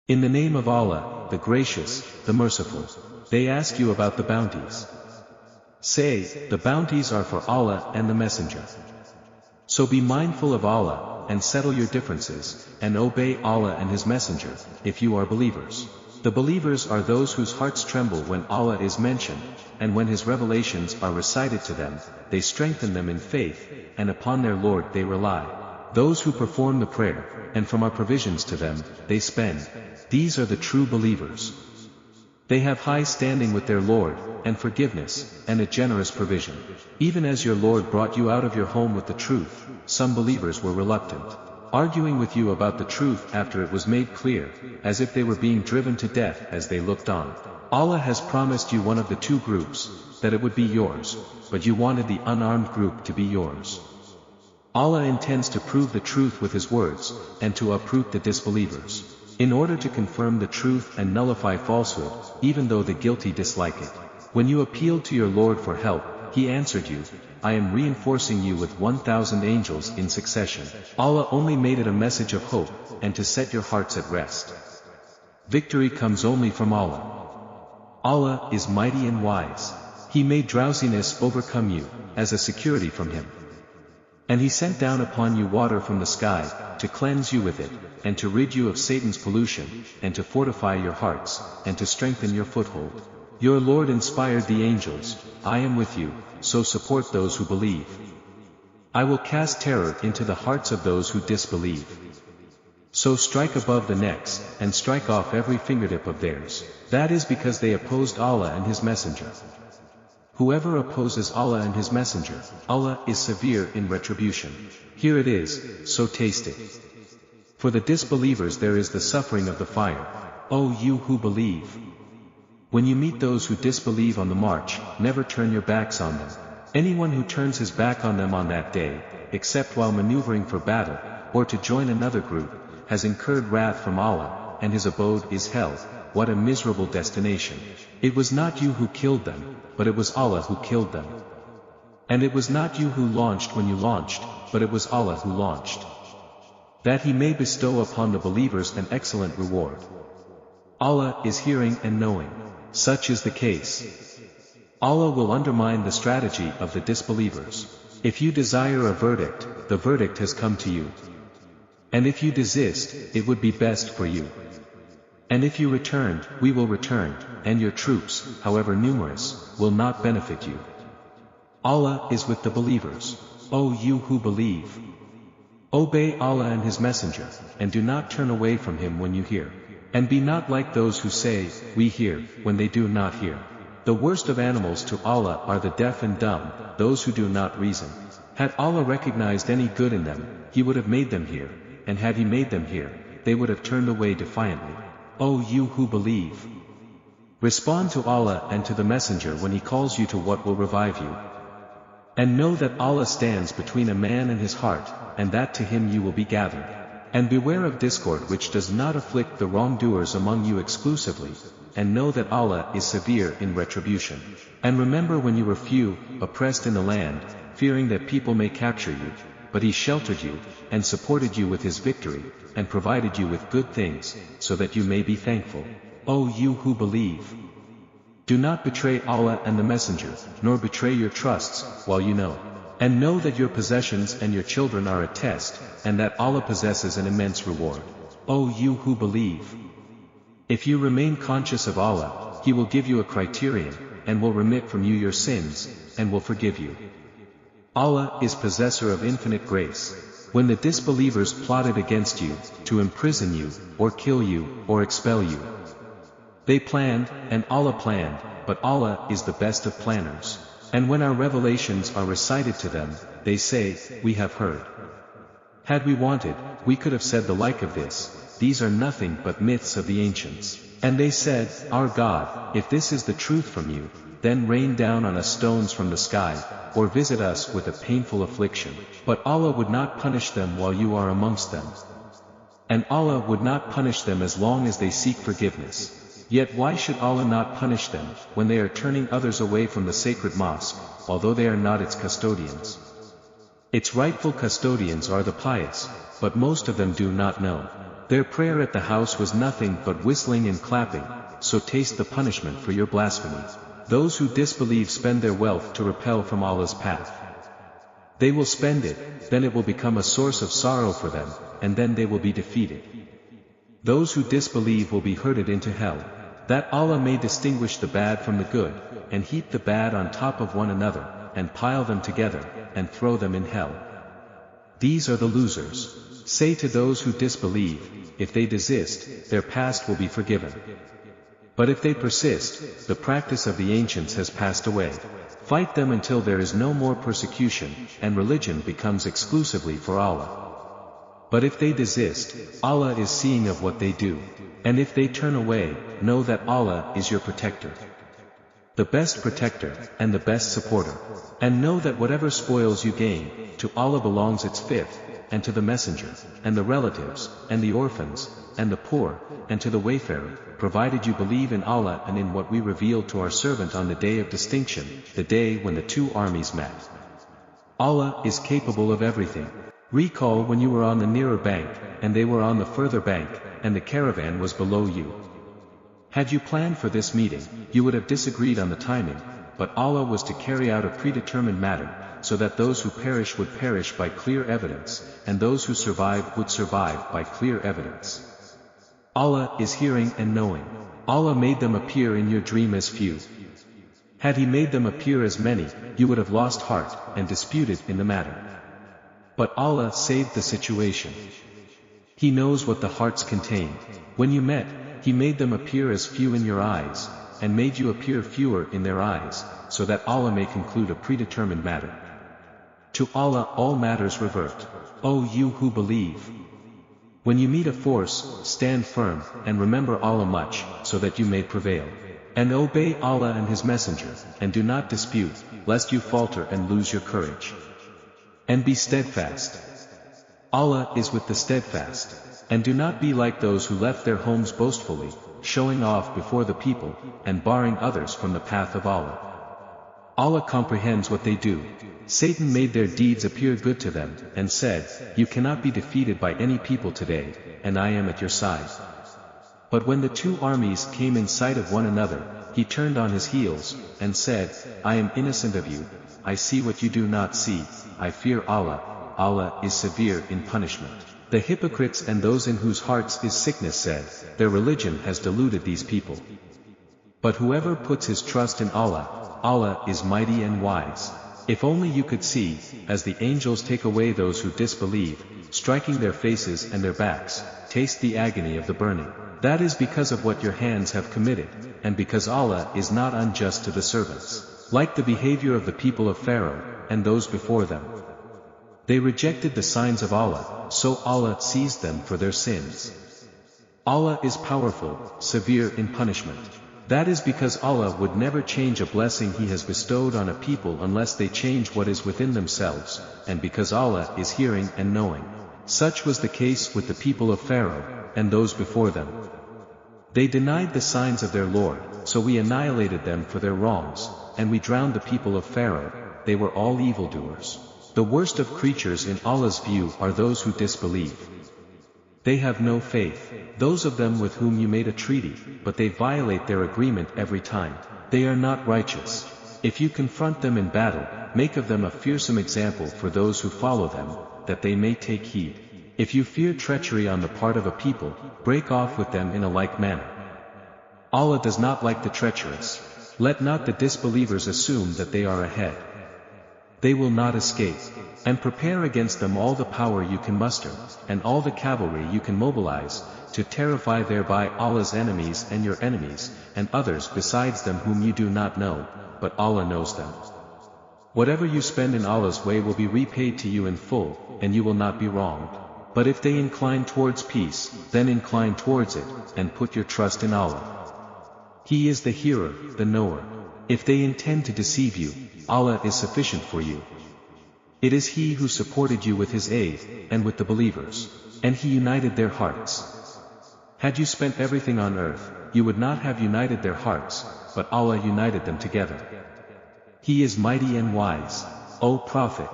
In the name of Allah, the Gracious, the Merciful. They ask you about the bounties. Say, the bounties are for Allah and the Messenger. So be mindful of Allah, and settle your differences, and obey Allah and His Messenger, if you are believers. The believers are those whose hearts tremble when Allah is mentioned, and when His revelations are recited to them, they strengthen them in faith, and upon their Lord they rely. Those who perform the prayer, and from our provisions to them, they spend. These are the true believers. They have high standing with their Lord, and forgiveness, and a generous provision. Even as your Lord brought you out of your home with the truth, some believers were reluctant, arguing with you about the truth after it was made clear, as if they were being driven to death as they looked on. Allah has promised you one of the two groups, that it would be yours, but you wanted the unarmed group to be yours. Allah intends to prove the truth with His words, and to uproot the disbelievers, in order to confirm the truth and nullify falsehood, even though the guilty dislike it. When you appealed to your Lord for help, He answered you, I am reinforcing you with 1,000 angels in succession. Allah only made it a message of hope, and to set your hearts at rest. Victory comes only from Allah. Allah is mighty and wise. He made drowsiness overcome you, as a security from Him. And He sent down upon you water from the sky, to cleanse you with it, and to rid you of Satan's pollution, and to fortify your hearts, and to strengthen your foothold. Your Lord inspired the angels, I am with you, so support those who believe. I will cast terror into the hearts of those who disbelieve. So strike above the necks, and strike off every fingertip of theirs. That is because they opposed Allah and His Messenger. Whoever opposes Allah and His Messenger, Allah is severe in retribution. Here it is, so taste it. For the disbelievers there is the suffering of the fire. O you who believe! When you meet those who disbelieve on the march, never turn your backs on them. Anyone who turns his back on them on that day, except while maneuvering for battle, or to join another group, has incurred wrath from Allah, and his abode is hell. What a miserable destination. It was not you who killed them, but it was Allah who killed them. And it was not you who launched when you launched, but it was Allah who launched. That He may bestow upon the believers an excellent reward. Allah is hearing and knowing. Such is the case. Allah will undermine the strategy of the disbelievers. If you desire a verdict, the verdict has come to you. And if you desist, it would be best for you. And if you returned, we will return, and your troops, however numerous, will not benefit you. Allah is with the believers. O you who believe! Obey Allah and His Messenger, and do not turn away from Him when you hear. And be not like those who say, we hear, when they do not hear. The worst of animals to Allah are the deaf and dumb, those who do not reason. Had Allah recognized any good in them, He would have made them hear, and had He made them hear, they would have turned away defiantly. O you who believe! Respond to Allah and to the Messenger when He calls you to what will revive you. And know that Allah stands between a man and his heart, and that to Him you will be gathered. And beware of discord which does not afflict the wrongdoers among you exclusively, and know that Allah is severe in retribution. And remember when you were few, oppressed in the land, fearing that people may capture you, but He sheltered you, and supported you with His victory, and provided you with good things, so that you may be thankful. O you who believe! Do not betray Allah and the Messenger, nor betray your trusts, while you know. And know that your possessions and your children are a test, and that Allah possesses an immense reward. O you who believe! If you remain conscious of Allah, He will give you a criterion, and will remit from you your sins, and will forgive you. Allah is possessor of infinite grace. When the disbelievers plotted against you, to imprison you, or kill you, or expel you, they planned, and Allah planned, but Allah is the best of planners. And when our revelations are recited to them, they say, we have heard. Had we wanted, we could have said the like of this, these are nothing but myths of the ancients. And they said, our God, if this is the truth from you, then rain down on us stones from the sky, or visit us with a painful affliction. But Allah would not punish them while you are amongst them. And Allah would not punish them as long as they seek forgiveness. Yet why should Allah not punish them, when they are turning others away from the sacred mosque, although they are not its custodians? Its rightful custodians are the pious, but most of them do not know. Their prayer at the house was nothing but whistling and clapping, so taste the punishment for your blasphemy. Those who disbelieve spend their wealth to repel from Allah's path. They will spend it, then it will become a source of sorrow for them, and then they will be defeated. Those who disbelieve will be herded into hell, that Allah may distinguish the bad from the good, and heap the bad on top of one another, and pile them together, and throw them in hell. These are the losers. Say to those who disbelieve, if they desist, their past will be forgiven. But if they persist, the practice of the ancients has passed away. Fight them until there is no more persecution, and religion becomes exclusively for Allah. But if they desist, Allah is seeing of what they do. And if they turn away, know that Allah is your protector, the best protector, and the best supporter. And know that whatever spoils you gain, to Allah belongs its fifth, and to the messenger, and the relatives, and the orphans, and the poor, and to the wayfarer, provided you believe in Allah and in what we revealed to our servant on the day of distinction, the day when the two armies met. Allah is capable of everything. Recall when you were on the nearer bank, and they were on the further bank, and the caravan was below you. Had you planned for this meeting, you would have disagreed on the timing, but Allah was to carry out a predetermined matter, so that those who perish would perish by clear evidence, and those who survive would survive by clear evidence. Allah is hearing and knowing. Allah made them appear in your dream as few. Had He made them appear as many, you would have lost heart, and disputed in the matter. But Allah saved the situation. He knows what the hearts contain. When you met, He made them appear as few in your eyes, and made you appear fewer in their eyes, so that Allah may conclude a predetermined matter. To Allah all matters revert. O you who believe! When you meet a force, stand firm, and remember Allah much, so that you may prevail. And obey Allah and His Messenger, and do not dispute, lest you falter and lose your courage. And be steadfast. Allah is with the steadfast. And do not be like those who left their homes boastfully, showing off before the people, and barring others from the path of Allah. Allah comprehends what they do. Satan made their deeds appear good to them, and said, you cannot be defeated by any people today, and I am at your side. But when the two armies came in sight of one another, he turned on his heels, and said, I am innocent of you, I see what you do not see, I fear Allah, Allah is severe in punishment. The hypocrites and those in whose hearts is sickness said, their religion has deluded these people. But whoever puts his trust in Allah, Allah is mighty and wise. If only you could see, as the angels take away those who disbelieve, striking their faces and their backs, taste the agony of the burning. That is because of what your hands have committed, and because Allah is not unjust to the servants. Like the behavior of the people of Pharaoh, and those before them. They rejected the signs of Allah, so Allah seized them for their sins. Allah is powerful, severe in punishment. That is because Allah would never change a blessing He has bestowed on a people unless they change what is within themselves, and because Allah is hearing and knowing. Such was the case with the people of Pharaoh, and those before them. They denied the signs of their Lord, so we annihilated them for their wrongs, and we drowned the people of Pharaoh, they were all evildoers. The worst of creatures in Allah's view are those who disbelieve. They have no faith, those of them with whom you made a treaty, but they violate their agreement every time. They are not righteous. If you confront them in battle, make of them a fearsome example for those who follow them, that they may take heed. If you fear treachery on the part of a people, break off with them in a like manner. Allah does not like the treacherous. Let not the disbelievers assume that they are ahead. They will not escape. And prepare against them all the power you can muster, and all the cavalry you can mobilize, to terrify thereby Allah's enemies and your enemies, and others besides them whom you do not know, but Allah knows them. Whatever you spend in Allah's way will be repaid to you in full, and you will not be wronged. But if they incline towards peace, then incline towards it, and put your trust in Allah. He is the hearer, the knower. If they intend to deceive you, Allah is sufficient for you. It is He who supported you with His aid, and with the believers, and He united their hearts. Had you spent everything on earth, you would not have united their hearts, but Allah united them together. He is mighty and wise. O Prophet!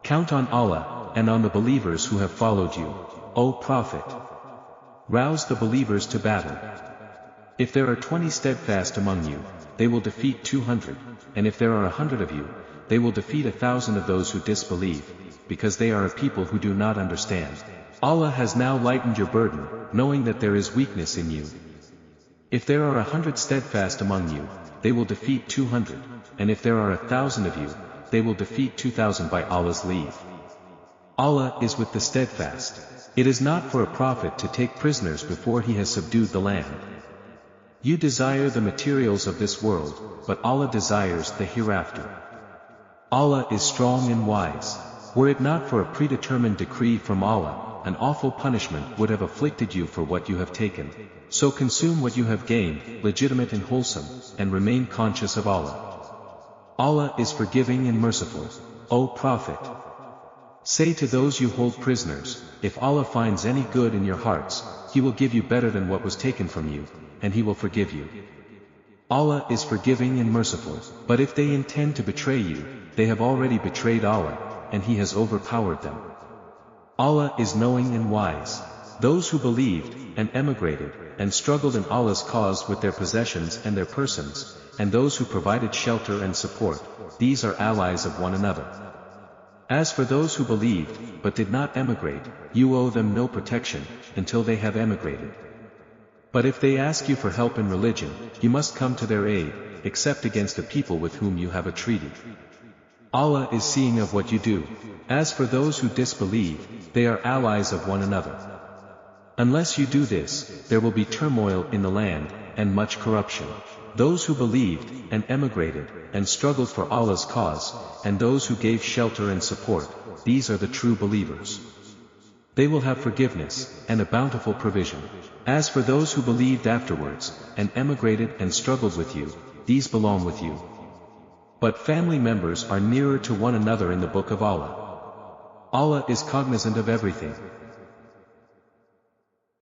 Count on Allah, and on the believers who have followed you. O Prophet! Rouse the believers to battle. If there are 20 steadfast among you, they will defeat 200, and if there are 100 of you, they will defeat 1,000 of those who disbelieve, because they are a people who do not understand. Allah has now lightened your burden, knowing that there is weakness in you. If there are 100 steadfast among you, they will defeat 200, and if there are 1,000 of you, they will defeat 2,000 by Allah's leave. Allah is with the steadfast. It is not for a prophet to take prisoners before he has subdued the land. You desire the materials of this world, but Allah desires the hereafter. Allah is strong and wise. Were it not for a predetermined decree from Allah, an awful punishment would have afflicted you for what you have taken. So consume what you have gained, legitimate and wholesome, and remain conscious of Allah. Allah is forgiving and merciful. O Prophet, say to those you hold prisoners, if Allah finds any good in your hearts, He will give you better than what was taken from you, and He will forgive you. Allah is forgiving and merciful. But if they intend to betray you, they have already betrayed Allah, and He has overpowered them. Allah is knowing and wise. Those who believed, and emigrated, and struggled in Allah's cause with their possessions and their persons, and those who provided shelter and support, these are allies of one another. As for those who believed, but did not emigrate, you owe them no protection, until they have emigrated. But if they ask you for help in religion, you must come to their aid, except against a people with whom you have a treaty. Allah is seeing of what you do. As for those who disbelieve, they are allies of one another. Unless you do this, there will be turmoil in the land, and much corruption. Those who believed, and emigrated, and struggled for Allah's cause, and those who gave shelter and support, these are the true believers. They will have forgiveness, and a bountiful provision. As for those who believed afterwards, and emigrated and struggled with you, these belong with you. But family members are nearer to one another in the book of Allah. Allah is cognizant of everything.